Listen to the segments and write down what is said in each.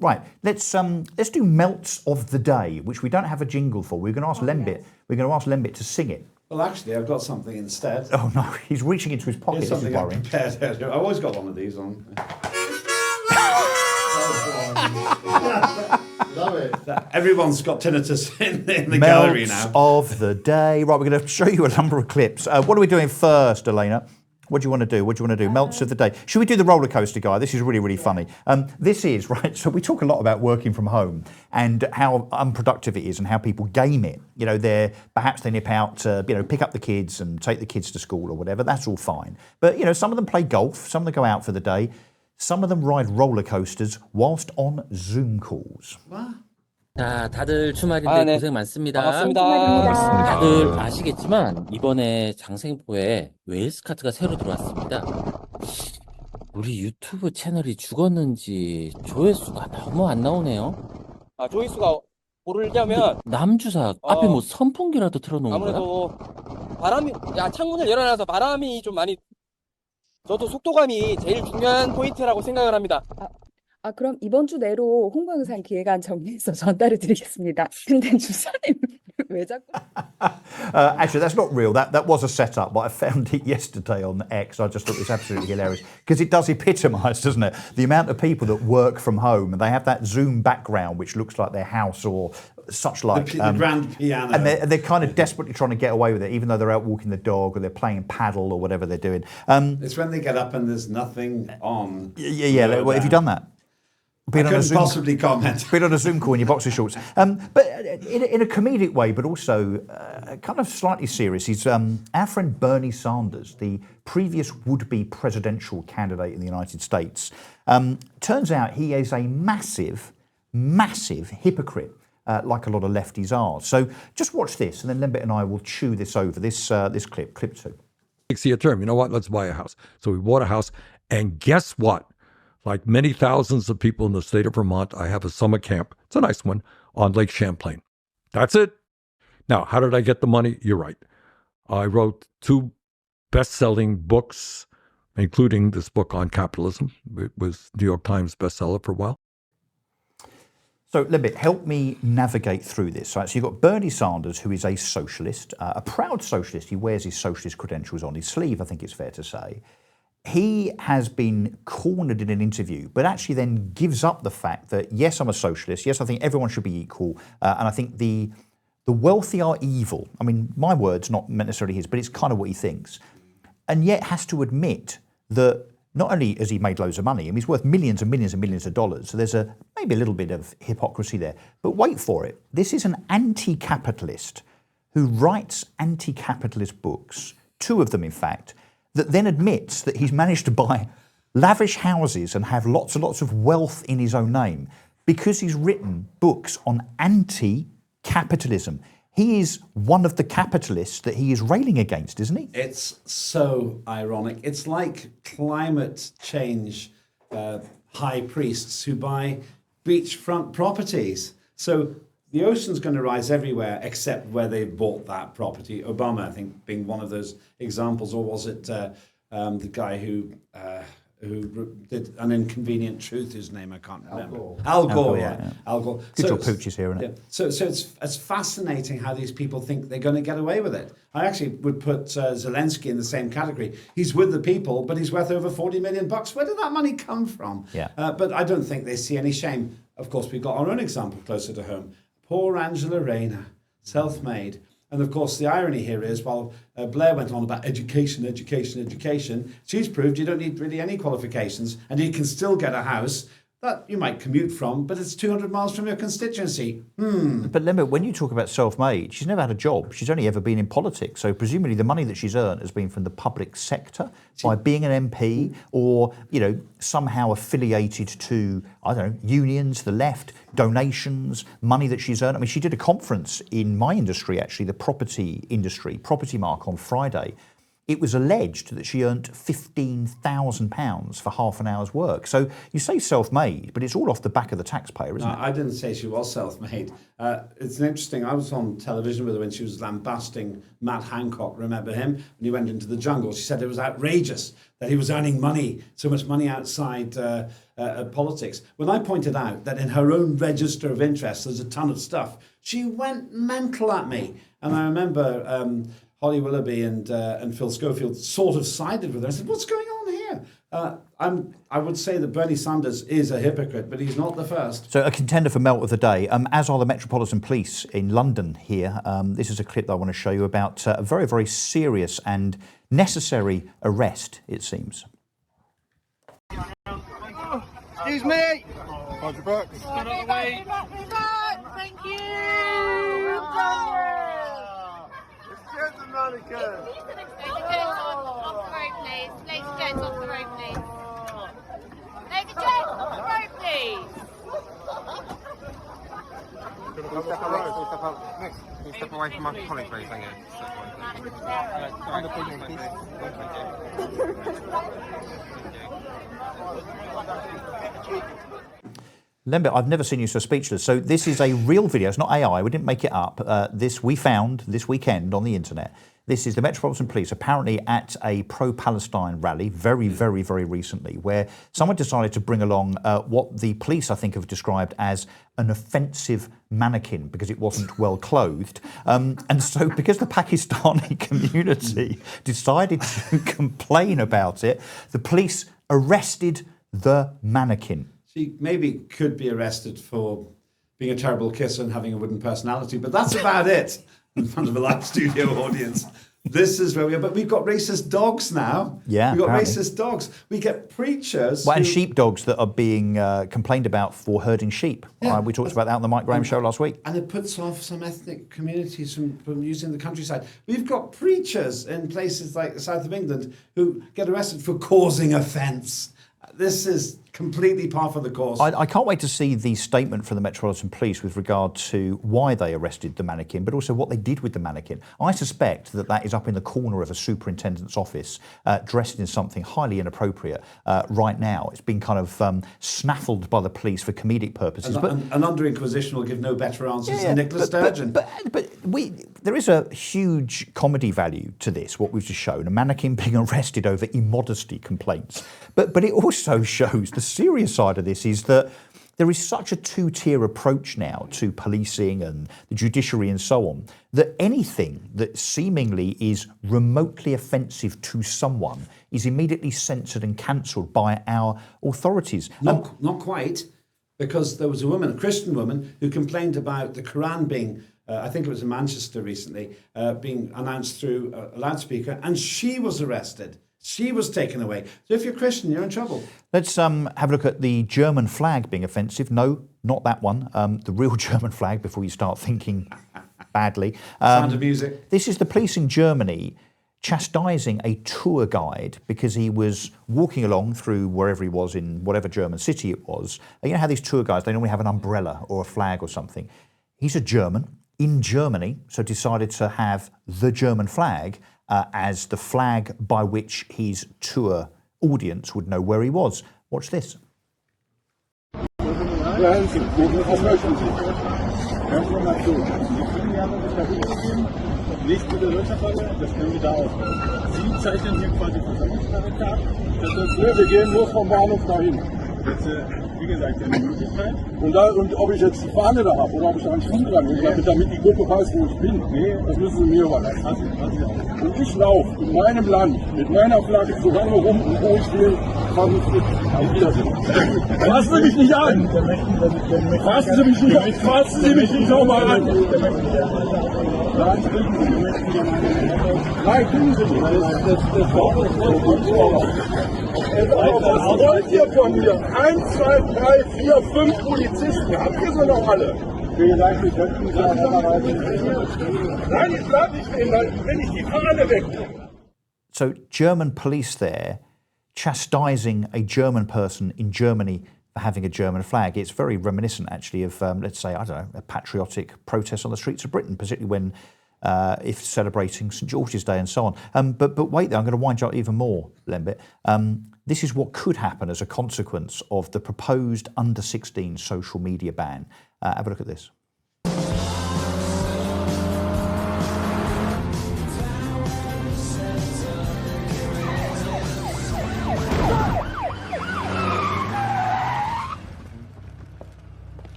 Right, let's do melts of the day, which we don't have a jingle for. We're going to ask Lembit. Yes. We're going to ask Lembit to sing it. Well, actually, I've got something instead. Oh no, he's reaching into his pocket. Here's something I've prepared. I've always got one of these on. Love it. Everyone's got tinnitus in the gallery now. Melts of the day. Right, we're going to show you a number of clips. What are we doing first, Elena? What do you want to do? Melts of the day. Should we do the roller coaster guy? This is really, really funny. This is, right, so we talk a lot about working from home and how unproductive it is and how people game it. You know, perhaps they nip out to, pick up the kids and take the kids to school or whatever. That's all fine. But, some of them play golf. Some of them go out for the day. Some of them ride roller coasters whilst on Zoom calls. What? 자, 다들 주말인데 네. 고생 많습니다. 반갑습니다. 다들 아시겠지만 이번에 장생포에 웨일스 카트가 새로 들어왔습니다. 우리 유튜브 채널이 죽었는지 조회수가 너무 안 나오네요. 조회수가 오르려면 남주사 앞에 뭐 선풍기라도 틀어놓은 거야? 아무래도 창문을 열어놔서 바람이 좀 많이, 저도 속도감이 제일 중요한 포인트라고 생각을 합니다. 그럼 이번 주 내로 홍보 영상 기획안 정리해서 전달해 드리겠습니다. 근데 주사님 왜 자꾸? Actually, that's not real. That was a setup, but I found it yesterday on X. I just thought it was absolutely hilarious because it does epitomise, doesn't it? The amount of people that work from home and they have that Zoom background which looks like their house or such like. The grand piano. And they're kind of desperately trying to get away with it, even though they're out walking the dog or they're playing paddle or whatever they're doing. It's when they get up and there's nothing on. Yeah. Well, have you done that? I couldn't possibly comment. Been on a Zoom call in your boxer shorts. But in a comedic way, but also kind of slightly serious, is our friend Bernie Sanders, the previous would-be presidential candidate in the United States. Turns out he is a massive hypocrite, like a lot of lefties are. So just watch this, and then Lembit and I will chew this over, this clip 2. See a term, you know what, let's buy a house. So we bought a house, and guess what? Like many thousands of people in the state of Vermont, I have a summer camp. It's a nice one on Lake Champlain. That's it. Now, how did I get the money? You're right. I wrote 2 best-selling books, including this book on capitalism. It was New York Times bestseller for a while. So, Lembit, help me navigate through this. Right? So you've got Bernie Sanders, who is a socialist, a proud socialist. He wears his socialist credentials on his sleeve, I think it's fair to say. He has been cornered in an interview, but actually then gives up the fact that, yes, I'm a socialist. Yes, I think everyone should be equal. And I think the wealthy are evil. I mean, my words, not necessarily his, but it's kind of what he thinks. And yet has to admit that not only has he made loads of money, I mean, he's worth millions and millions and millions of dollars. So there's maybe a little bit of hypocrisy there. But wait for it. This is an anti-capitalist who writes anti-capitalist books, 2 of them, in fact, that then admits that he's managed to buy lavish houses and have lots and lots of wealth in his own name because he's written books on anti-capitalism. He is one of the capitalists that he is railing against, isn't he? It's so ironic. It's like climate change high priests who buy beachfront properties. So the ocean's going to rise everywhere except where they bought that property. Obama, I think, being one of those examples, or was it the guy who did An Inconvenient Truth? His name I can't remember. Al Gore. Al Gore. Good job, Pooch is here, isn't it? So it's fascinating how these people think they're going to get away with it. I actually would put Zelensky in the same category. He's with the people, but he's worth over $40 million. Where did that money come from? Yeah. But I don't think they see any shame. Of course, we've got our own example closer to home. Poor Angela Rayner, self-made. And of course, the irony here is, while Blair went on about education, she's proved you don't need really any qualifications and you can still get a house that you might commute from, but it's 200 miles from your constituency. But remember, when you talk about self-made, she's never had a job. She's only ever been in politics. So presumably the money that she's earned has been from the public sector by being an MP or, somehow affiliated to, I don't know, unions, the left, donations, money that she's earned. I mean, she did a conference in my industry, actually, the property industry, Property Mark, on Friday. it was alleged that she earned £15,000 for half an hour's work. So you say self-made, but it's all off the back of the taxpayer, isn't No, it? I didn't say she was self-made. It's interesting. I was on television with her when she was lambasting Matt Hancock. Remember him? When he went into the jungle, she said it was outrageous that he was earning money, so much money outside politics. When I pointed out that in her own register of interest, there's a ton of stuff, she went mental at me. And I remember Holly Willoughby and Phil Schofield sort of sided with her. I said, "What's going on here?" I would say that Bernie Sanders is a hypocrite, but he's not the first. So a contender for Melt of the Day, as are the Metropolitan Police in London here. This is a clip that I want to show you about a very, very serious and necessary arrest, it seems. Excuse me! Roger Brooks. Get out of the way. Thank you! Excuse the mannequin. Off the road, please. Ladies and gents, off the road, please. Ladies and gents, off the road, please. Can you step away from my colleague, please? Thank you. Lembit, I've never seen you so speechless. So this is a real video. It's not AI. We didn't make it up. This we found this weekend on the internet. This is the Metropolitan Police apparently at a pro-Palestine rally very, very, very recently, where someone decided to bring along what the police, I think, have described as an offensive mannequin because it wasn't well clothed. And so because the Pakistani community decided to complain about it, the police arrested the mannequin. She maybe could be arrested for being a terrible kisser and having a wooden personality, but that's about it in front of a live studio audience. This is where we are. But we've got racist dogs now. Yeah, we've got apparently. racist dogs. We get preachers. Well, and who- sheepdogs that are being complained about for herding sheep. Yeah. We talked about that on the Mike Graham show last week. And it puts off some ethnic communities from using the countryside. We've got preachers in places like the south of England who get arrested for causing offence. This is completely par for the course. I can't wait to see the statement from the Metropolitan Police with regard to why they arrested the mannequin, but also what they did with the mannequin. I suspect that that is up in the corner of a superintendent's office, dressed in something highly inappropriate right now. It's been kind of snaffled by the police for comedic purposes. An under Inquisition will give no better answers than Nicola Sturgeon. But there is a huge comedy value to this, what we've just shown, a mannequin being arrested over immodesty complaints. But it also shows the serious side of this is that there is such a two-tier approach now to policing and the judiciary and so on, that anything that seemingly is remotely offensive to someone is immediately censored and cancelled by our authorities. Not quite, because there was a woman, a Christian woman, who complained about the Quran being, I think it was in Manchester recently, being announced through a loudspeaker, and she was arrested. She was taken away. So if you're Christian, you're in trouble. Let's have a look at the German flag being offensive. No, not that one. The real German flag, before you start thinking badly. Sound of music. This is the police in Germany chastising a tour guide because he was walking along through wherever he was in whatever German city it was. You know how these tour guides, they normally have an umbrella or a flag or something. He's a German in Germany, so decided to have the German flag as the flag by which his tour audience would know where he was. Watch this. Nicht mit der Wirtschaftsrolle, das können wir da aufbauen. Sie zeichnen hier quasi Versammlungsprädikat. Wir gehen nur vom Bahnhof dahin. Jetzt, wie gesagt, eine Möglichkeit. Und ob ich jetzt die Fahne da habe oder ob ich da einen Schuh dran habe, damit die Gruppe weiß, wo ich bin, das müssen sie mir überlassen. Und ich laufe in meinem Land mit meiner Flagge so lange rum, und wo ich will, kann ich nicht. Fassen Sie mich nicht an! Fassen Sie mich nicht an! Fassen Sie mich nicht nochmal an! Nein, kriegen Sie nicht. Was wollt ihr von mir? 1, 2, 3, 4, 5 Polizisten. Habt ihr sie noch alle? Wie gesagt, ich könnte nicht sagen, nein, ich bleib nicht stehen, wenn ich die Fahne wegnehme. So German police there chastising a German person in Germany for having a German flag. It's very reminiscent, actually, of, let's say, I don't know, a patriotic protest on the streets of Britain, particularly when if celebrating St George's Day and so on. But wait there, I'm going to wind you up even more, Lembit. This is what could happen as a consequence of the proposed under-16 social media ban. Have a look at this.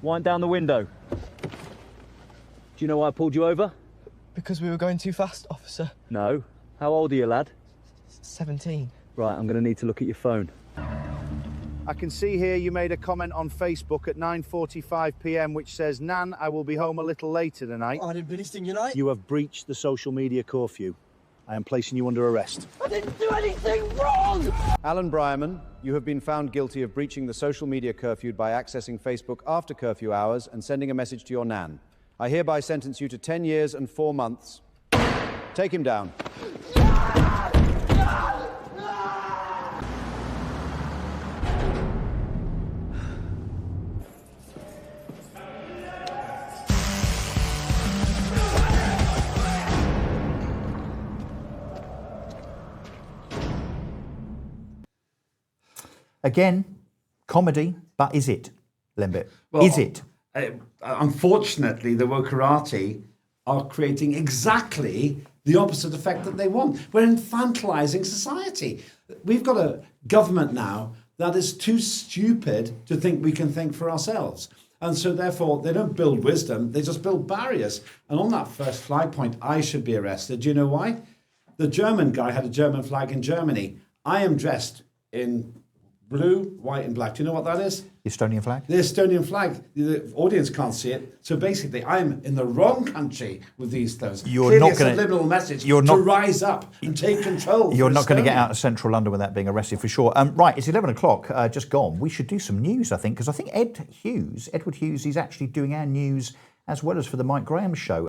Wind down the window. Do you know why I pulled you over? Because we were going too fast, officer. No. How old are you, lad? 17. Right, I'm going to need to look at your phone. I can see here you made a comment on Facebook at 9:45 p.m. which says, "Nan, I will be home a little later tonight." I didn't do anything, you know. You have breached the social media curfew. I am placing you under arrest. I didn't do anything wrong! Alan Briarman, you have been found guilty of breaching the social media curfew by accessing Facebook after curfew hours and sending a message to your nan. I hereby sentence you to 10 years and 4 months. Take him down. Again, comedy, but is it, Lembit? Well, is it? Unfortunately, the wokerati are creating exactly the opposite effect that they want. We're infantilizing society. We've got a government now that is too stupid to think we can think for ourselves. And so therefore, they don't build wisdom, they just build barriers. And on that first flag point, I should be arrested. Do you know why? The German guy had a German flag in Germany. I am dressed in blue, white and black. Do you know what that is? The Estonian flag? The Estonian flag. The audience can't see it. So basically, I'm in the wrong country with these clothes. You're not going to subliminal message to rise up and take control. You're not going to get out of central London without being arrested for sure. Right, it's 11 o'clock, just gone. We should do some news, I think, because I think Edward Hughes, he's actually doing our news as well as for the Mike Graham show.